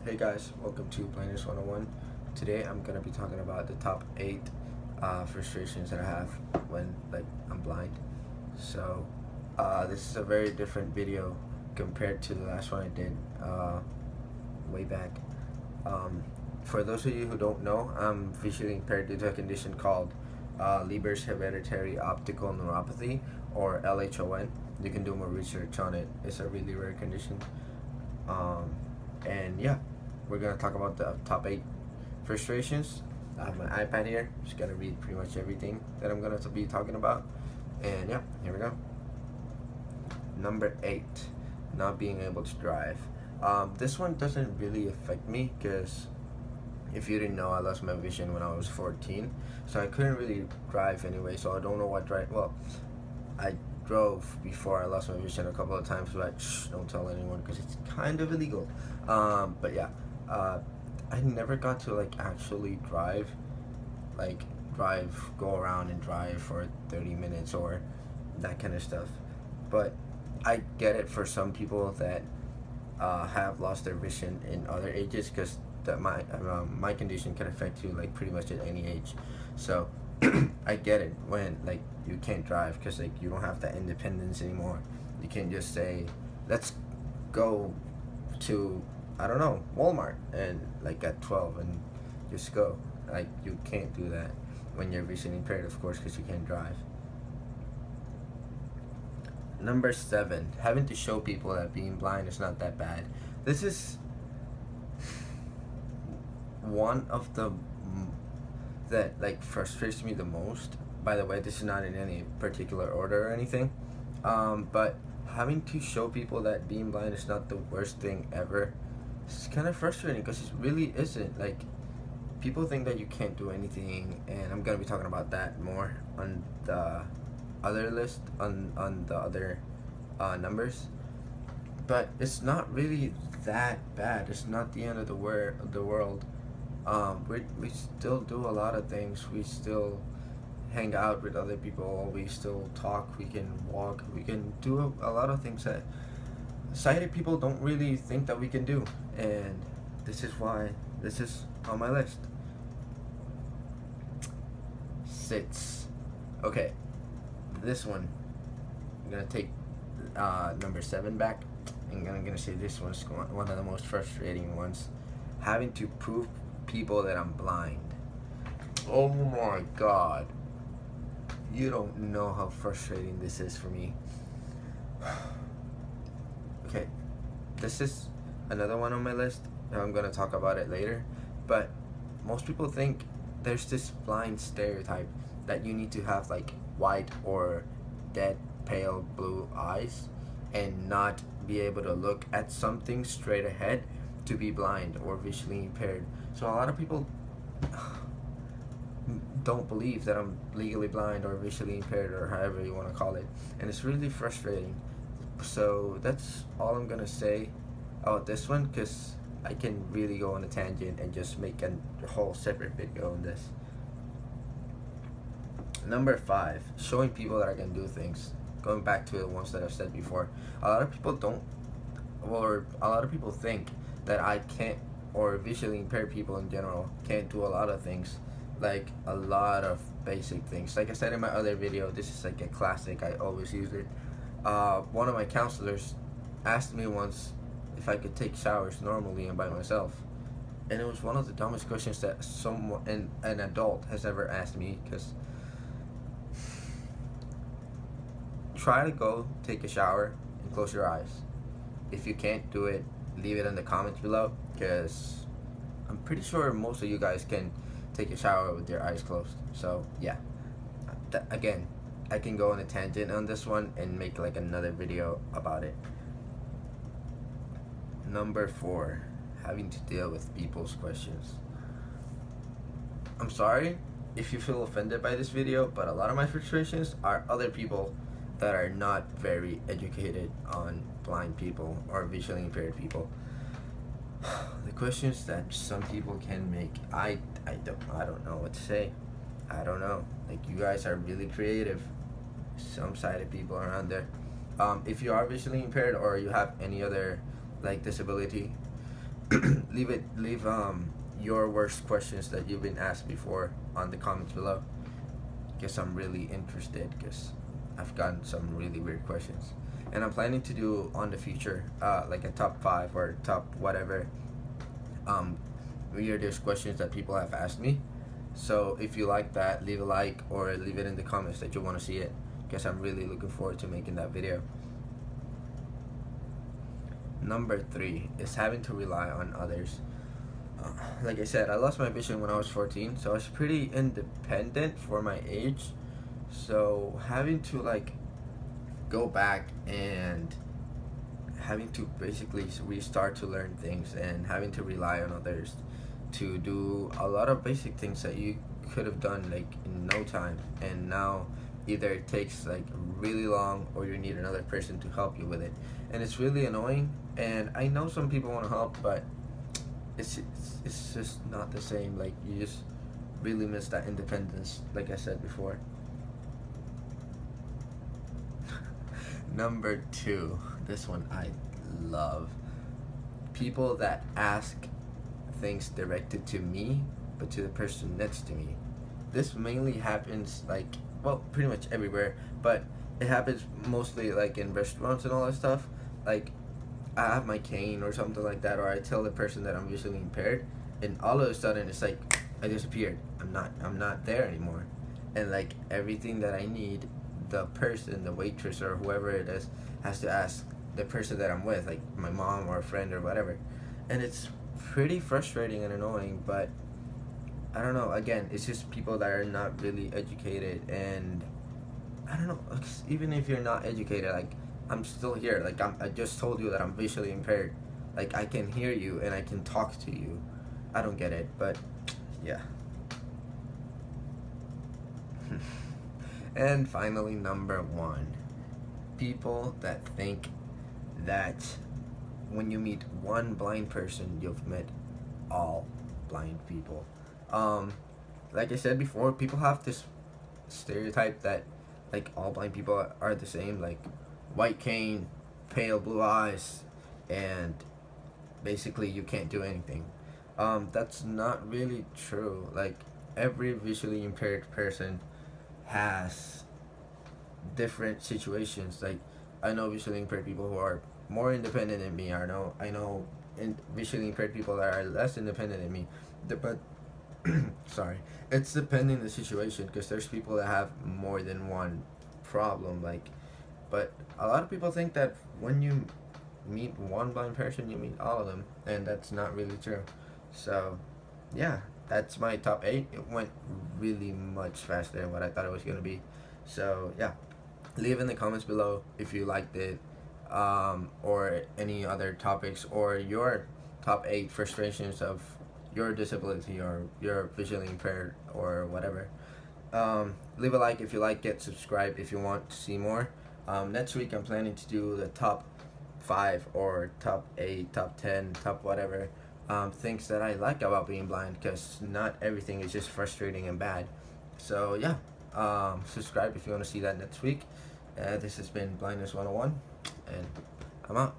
Hey guys, welcome to Blindness 101. Today I'm gonna be talking about the top 8 frustrations that I have when I'm blind. So this is a very different video compared to the last one I did way back. For those of you who don't know, I'm visually impaired due to a condition called Leber's hereditary optical neuropathy, or LHON. You can do more research on it. It's a really rare condition. And yeah, we're gonna talk about the top 8 frustrations. I have my iPad here, just gonna read pretty much everything that I'm gonna be talking about. And yeah, here we go. Number 8, not being able to drive. This one doesn't really affect me because if you didn't know, I lost my vision when I was 14, so I couldn't really drive anyway. So I don't know what drive. Well, I drove before I lost my vision a couple of times, but don't tell anyone because it's kind of illegal. But yeah, I never got to actually drive, go around and drive for 30 minutes or that kind of stuff. But I get it for some people that have lost their vision in other ages, because my condition can affect you pretty much at any age. So I get it when you can't drive because you don't have that independence anymore. You can't just say, let's go to, I don't know, Walmart and at 12 and just go. You can't do that when you're vision impaired, of course, because you can't drive. Number 7, having to show people that being blind is not that bad. This is one of the that frustrates me the most. By the way, this is not in any particular order or anything, but having to show people that being blind is not the worst thing ever, it's kind of frustrating because it really isn't. People think that you can't do anything, and I'm gonna be talking about that more on the other list, on the other numbers. But it's not really that bad. It's not the end of the world. We still do a lot of things. We still hang out with other people. We still talk. We can walk. We can do a lot of things that sighted people don't really think that we can do. And this is why this is on my list. 6. Okay, this one, I'm gonna take number 7 back, and I'm gonna say this one's one of the most frustrating ones. Having to prove people that I'm blind. Oh my god, you don't know how frustrating this is for me. Okay, this is another one on my list, and I'm gonna talk about it later. But most people think there's this blind stereotype that you need to have white or dead pale blue eyes and not be able to look at something straight ahead to be blind or visually impaired. So a lot of people don't believe that I'm legally blind or visually impaired, or however you want to call it, and it's really frustrating. So that's all I'm gonna say about this one, because I can really go on a tangent and just make a whole separate video on this. Number 5, showing people that I can do things. Going back to the ones that I've said before, a lot of people think that I can't, or visually impaired people in general can't do a lot of things, a lot of basic things. Like I said in my other video, this is a classic, I always use it. One of my counselors asked me once if I could take showers normally and by myself, and it was one of the dumbest questions that an adult has ever asked me, because try to go take a shower and close your eyes. If you can't do it, leave it in the comments below, because I'm pretty sure most of you guys can take a shower with your eyes closed. So yeah, again, I can go on a tangent on this one and make another video about it. Number 4, having to deal with people's questions. I'm sorry if you feel offended by this video, but a lot of my frustrations are other people that are not very educated on blind people or visually impaired people. The questions that some people can make, I don't know what to say. I don't know. You guys are really creative. Some sighted people around there. If you are visually impaired or you have any other disability, leave your worst questions that you've been asked before on the comments below. Guess I'm really interested because I've gotten some really weird questions, and I'm planning to do on the future like a top 5 or top whatever weirdest questions that people have asked me. So if you like that, leave a like or leave it in the comments that you want to see it, because I'm really looking forward to making that video. Number 3 is having to rely on others. Like I said, I lost my vision when I was 14, so I was pretty independent for my age. So having to like go back and having to basically restart to learn things and having to rely on others to do a lot of basic things that you could have done like in no time, and now either it takes like really long or you need another person to help you with it, and it's really annoying. And I know some people want to help, but it's just not the same. Like, you just really miss that independence, like I said before. Number 2, this one I love. People that ask things directed to me, but to the person next to me. This mainly happens like, well, pretty much everywhere, but it happens mostly like in restaurants and all that stuff. Like, I have my cane or something like that, or I tell the person that I'm visually impaired, and all of a sudden it's like I disappeared. I'm not there anymore, and like everything that I need, the person, the waitress or whoever it is, has to ask the person that I'm with, like my mom or a friend or whatever, and it's pretty frustrating and annoying. But I don't know. Again, it's just people that are not really educated, and I don't know. Even if you're not educated, like, I'm still here. Like, I just told you that I'm visually impaired. Like, I can hear you and I can talk to you. I don't get it, but yeah. And finally, number 1, people that think that when you meet one blind person, you've met all blind people. Like I said before, people have this stereotype that like all blind people are the same, like white cane, pale blue eyes, and basically you can't do anything. That's not really true. Like, every visually impaired person has different situations. Like, I know visually impaired people who are more independent than me. I know visually impaired people that are less independent than me. But sorry, it's depending the situation, because there's people that have more than one problem. Like, but a lot of people think that when you meet one blind person, you meet all of them, and that's not really true. So yeah, that's my top 8. It went really much faster than what I thought it was gonna be. So yeah, leave in the comments below if you liked it, or any other topics, or your top 8 frustrations of your disability or your visually impaired or whatever. Leave a like if you like it, subscribe if you want to see more. Next week I'm planning to do the top 5 or top 8, top 10, top whatever, things that I like about being blind, because not everything is just frustrating and bad. So yeah, subscribe if you want to see that next week. This has been Blindness 101, and I'm out.